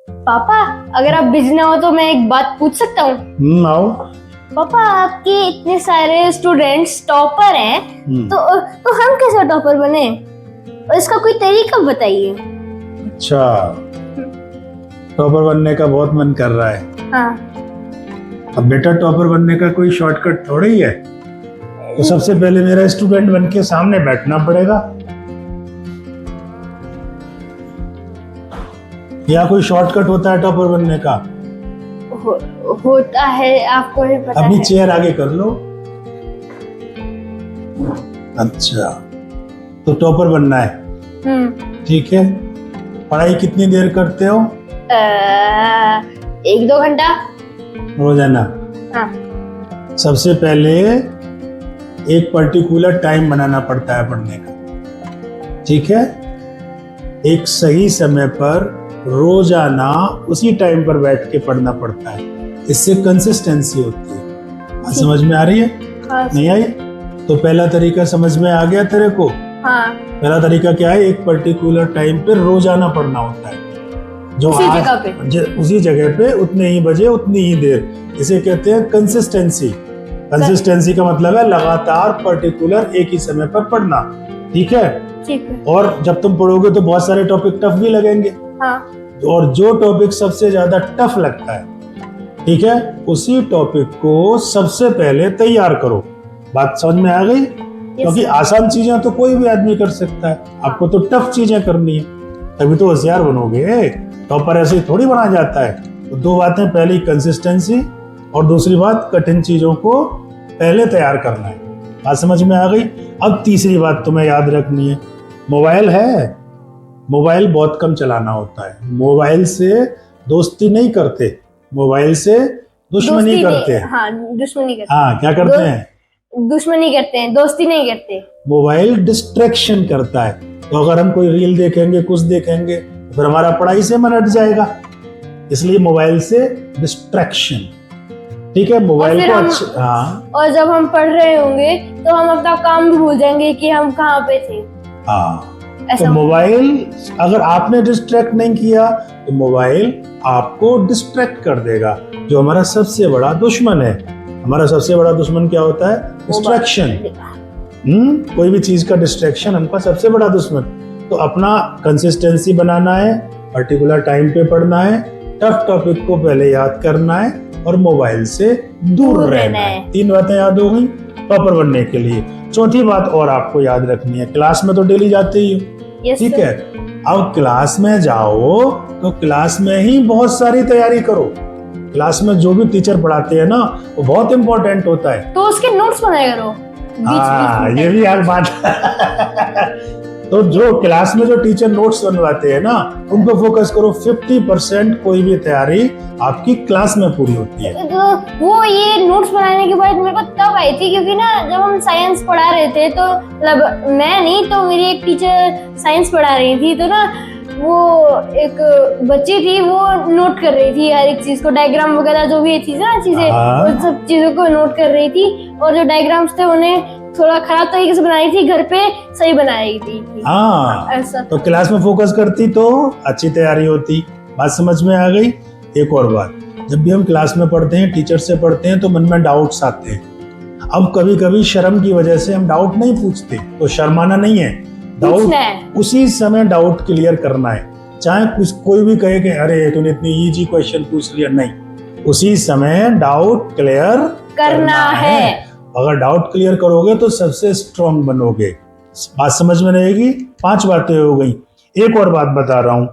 पापा, अगर आप बिजी ना हो तो मैं एक बात पूछ सकता हूँ? आओ। पापा, आपके इतने सारे स्टूडेंट्स टॉपर हैं, तो हम कैसे टॉपर बने? और इसका कोई तरीका बताइए। अच्छा, टॉपर बनने का बहुत मन कर रहा है। हाँ। अब बेटा, टॉपर बनने का कोई शॉर्टकट थोड़ा ही है। तो सबसे पहले मेरा स्टूडेंट बन के सामने बैठना पड़ेगा, या कोई शॉर्टकट होता है टॉपर बनने का? होता है, आपको ही पता अपनी है। चेयर आगे कर लो। अच्छा, तो टॉपर बनना है, ठीक है। पढ़ाई कितनी देर करते हो? 1-2 घंटा रोजाना? हाँ। सबसे पहले एक पर्टिकुलर टाइम बनाना पड़ता है पढ़ने का, ठीक है। एक सही समय पर रोजाना उसी टाइम पर बैठ के पढ़ना पड़ता है, इससे कंसिस्टेंसी होती है। बात समझ में आ रही है? हाँ। नहीं आई? तो पहला तरीका समझ में आ गया तेरे को? हाँ। पहला तरीका क्या है? एक पर्टिकुलर टाइम पे रोजाना पढ़ना होता है, जो उसी जगह पे उतने ही बजे उतनी ही देर। इसे कहते हैं कंसिस्टेंसी। कंसिस्टेंसी का मतलब है लगातार पर्टिकुलर एक ही समय पर पढ़ना, ठीक है। ठीक है। और जब तुम पढ़ोगे तो बहुत सारे टॉपिक टफ भी लगेंगे। हाँ। और जो टॉपिक सबसे ज्यादा टफ लगता है, ठीक है, उसी टॉपिक को सबसे पहले तैयार करो। बात समझ में आ गई? क्योंकि आसान चीजें तो कोई भी आदमी कर सकता है, आपको तो टफ चीजें करनी है, तभी तो होशियार बनोगे। टॉपर ऐसे ही थोड़ी बना जाता है। तो दो बातें, पहली कंसिस्टेंसी और दूसरी बात कठिन चीजों को पहले तैयार करना है। बात समझ में आ गई? अब तीसरी बात तुम्हें याद रखनी है, मोबाइल है, मोबाइल बहुत कम चलाना होता है। मोबाइल से दोस्ती नहीं करते, मोबाइल से दुश्मनी करते हैं। हाँ, दुश्मनी करते हाँ, क्या करते हैं? दुश्मनी करते हैं, दोस्ती नहीं करते। मोबाइल डिस्ट्रैक्शन करता है। तो अगर हम कोई रील देखेंगे, कुछ देखेंगे, तो फिर हमारा पढ़ाई से मन हट जाएगा। इसलिए मोबाइल से डिस्ट्रैक्शन, ठीक है। मोबाइल को हाँ। और जब हम पढ़ रहे होंगे तो हम अपना काम भी भूल जाएंगे कि हम कहाँ पे थे। हाँ, तो मोबाइल अगर आपने डिस्ट्रैक्ट नहीं किया तो मोबाइल आपको डिस्ट्रैक्ट कर देगा, जो हमारा सबसे बड़ा दुश्मन है। हमारा सबसे बड़ा दुश्मन क्या होता है? डिस्ट्रैक्शन। कोई भी चीज का डिस्ट्रैक्शन हमका सबसे बड़ा दुश्मन। तो अपना कंसिस्टेंसी बनाना है, पर्टिकुलर टाइम पे पढ़ना है, टफ टॉपिक को पहले याद करना है और मोबाइल से दूर रहना है। 3 बातें याद हो गई टॉपर बनने के लिए। चौथी बात और आपको याद रखनी है, क्लास में तो डेली जाते ही हो, ठीक है। अब क्लास में जाओ तो क्लास में ही बहुत सारी तैयारी करो। क्लास में जो भी टीचर पढ़ाते हैं ना, वो बहुत इंपॉर्टेंट होता है, तो उसके नोट्स बनाया करो। हाँ, ये भी यार बात तो जो क्लास में जो टीचर नोट्स बनवाते हैं ना, उन पर फोकस करो। 50% कोई भी तैयारी आपकी क्लास में पूरी होती है। तो वो ये नोट्स बनाने की बात मेरे को तब आई थी, क्योंकि ना जब हम साइंस पढ़ा रहे थे, तो मतलब मैं नहीं तो मेरी एक टीचर साइंस पढ़ा रही थी, तो ना वो एक बच्ची थी, वो नोट कर रही थी हर एक चीज को, डायग्राम वगैरह जो भी थी ना चीजें, उन सब चीजों को नोट कर रही थी। और जो डायग्राम्स थे उन्हें थोड़ा खराब तरीके से बनाई थी, घर पे सही बनाई थी। हाँ, ऐसा तो क्लास में फोकस करती तो अच्छी तैयारी होती। बात समझ में आ गई? एक और बात, जब भी हम क्लास में पढ़ते हैं, टीचर से पढ़ते हैं, तो मन में डाउट्स आते हैं। अब कभी कभी शर्म की वजह से हम डाउट नहीं पूछते, तो शर्माना नहीं है, डाउट उसी समय डाउट क्लियर करना है। चाहे कोई भी कहे कि अरे तूने इतनी इजी क्वेश्चन पूछ लिया, नहीं, उसी समय डाउट क्लियर करना है। अगर डाउट क्लियर करोगे तो सबसे स्ट्रांग बनोगे। बात समझ में रहेगी? 5 बातें हो गई। एक और बात बता रहा हूं,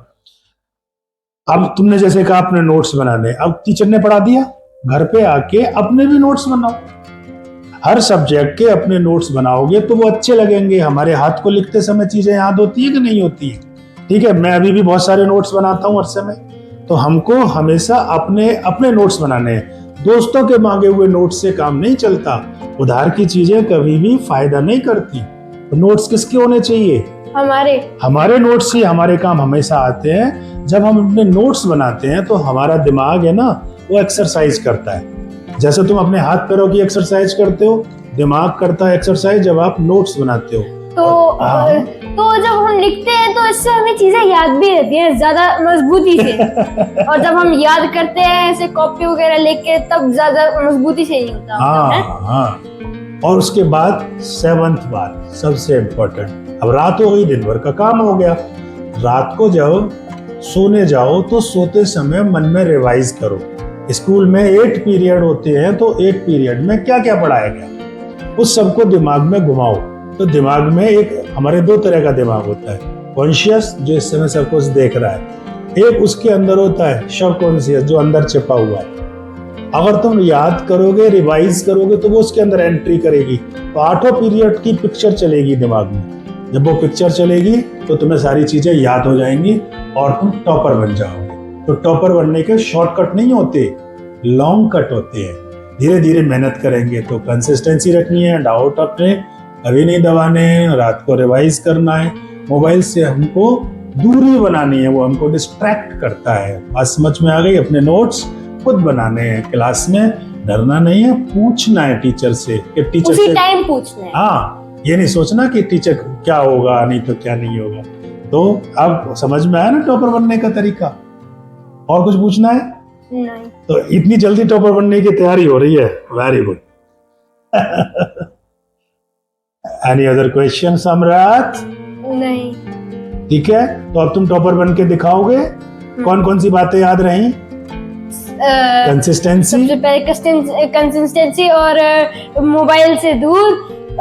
अब तुमने जैसे कहा अपने नोट्स बनाने, अब टीचर ने पढ़ा दिया, घर पे आके अपने भी नोट्स बनाओ। हर सब्जेक्ट के अपने नोट्स बनाओगे तो वो अच्छे लगेंगे। हमारे हाथ को लिखते समय चीजें याद होती है कि नहीं होती है? ठीक है, मैं अभी भी बहुत सारे नोट्स बनाता हूँ हर समय। तो हमको हमेशा अपने अपने नोट्स बनाने हैं। दोस्तों के मांगे हुए नोट्स से काम नहीं चलता। उधार की चीजें कभी भी फायदा नहीं करती। तो नोट्स किसके होने चाहिए? हमारे नोट्स ही हमारे काम हमेशा आते हैं। जब हम अपने नोट्स बनाते हैं तो हमारा दिमाग है ना, वो एक्सरसाइज करता है। जैसे तुम अपने हाथ पैरों की एक्सरसाइज करते हो, दिमाग करता है एक्सरसाइज जब आप नोट्स बनाते हो। तो जब हम लिखते हैं तो इससे हमें चीजें याद भी रहती हैं ज्यादा मजबूती से, और जब हम याद करते हैं ऐसे कॉपी वगैरह लेके तब ज्यादा मजबूती से नहीं होता। हाँ हाँ। और उसके बाद 7th बात सबसे इम्पोर्टेंट, अब रात हो गई, दिन भर का काम हो गया, रात को जब सोने जाओ तो सोते समय मन में रिवाइज करो। स्कूल में 8 पीरियड होते हैं तो 8 पीरियड में क्या क्या पढ़ाया गया उस सबको दिमाग में घुमाओ। तो दिमाग में एक, हमारे 2 तरह का दिमाग होता है, कॉन्शियस जो इस समय सब कुछ देख रहा है, एक उसके अंदर होता है सबकॉन्शियस जो अंदर छिपा हुआ है। अगर तुम याद करोगे, रिवाइज करोगे तो वो उसके अंदर एंट्री करेगी, तो 8 पीरियड की पिक्चर चलेगी दिमाग में। जब वो पिक्चर चलेगी तो तुम्हें सारी चीजें याद हो जाएंगी और तुम टॉपर बन जाओगे। तो टॉपर बनने के शॉर्टकट नहीं होते, लॉन्ग कट होते हैं। धीरे धीरे मेहनत करेंगे तो कंसिस्टेंसी रखनी है, डाउट अपने कभी नहीं दबाने हैं, रात को रिवाइज करना है, मोबाइल से हमको दूरी बनानी है, वो हमको डिस्ट्रैक्ट करता है। बात समझ में आ गई? अपने नोट्स खुद बनाने हैं, क्लास में डरना नहीं है, पूछना है टीचर से कि टीचर उसी से टाइम पूछना है। हाँ, ये नहीं सोचना कि टीचर क्या होगा नहीं तो क्या नहीं होगा। तो अब समझ में आया ना टॉपर बनने का तरीका? और कुछ पूछना है? नहीं। तो इतनी जल्दी टॉपर बनने की तैयारी हो रही है, very good. Any other question सम्राट? नहीं। ठीक है, तो अब तुम टॉपर बन के दिखाओगे। कौन कौन सी बातें याद रही? कंसिस्टेंसी, सबसे पहले कंसिस्टेंसी और मोबाइल से दूर,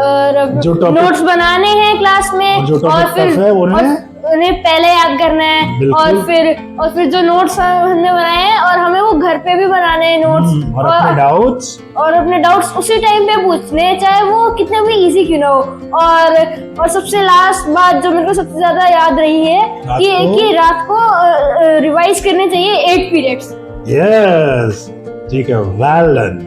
और जो topic- नोट्स बनाने हैं क्लास में, और जो और टॉपिक फिर टफ है उन्हें पहले याद करना है, बिल्कुल। और फिर जो नोट्स हमने बनाए हैं और हमें वो घर पे भी बनाने हैं नोट्स, और अपने डाउट्स उसी टाइम पे पूछने हैं, चाहे वो कितना भी इजी क्यों ना हो। और सबसे लास्ट बात जो मेरे को सबसे ज्यादा याद रही है कि रात को रिवाइज करने चाहिए 8 पीरियड्स। यस, ठीक है, वेल डन।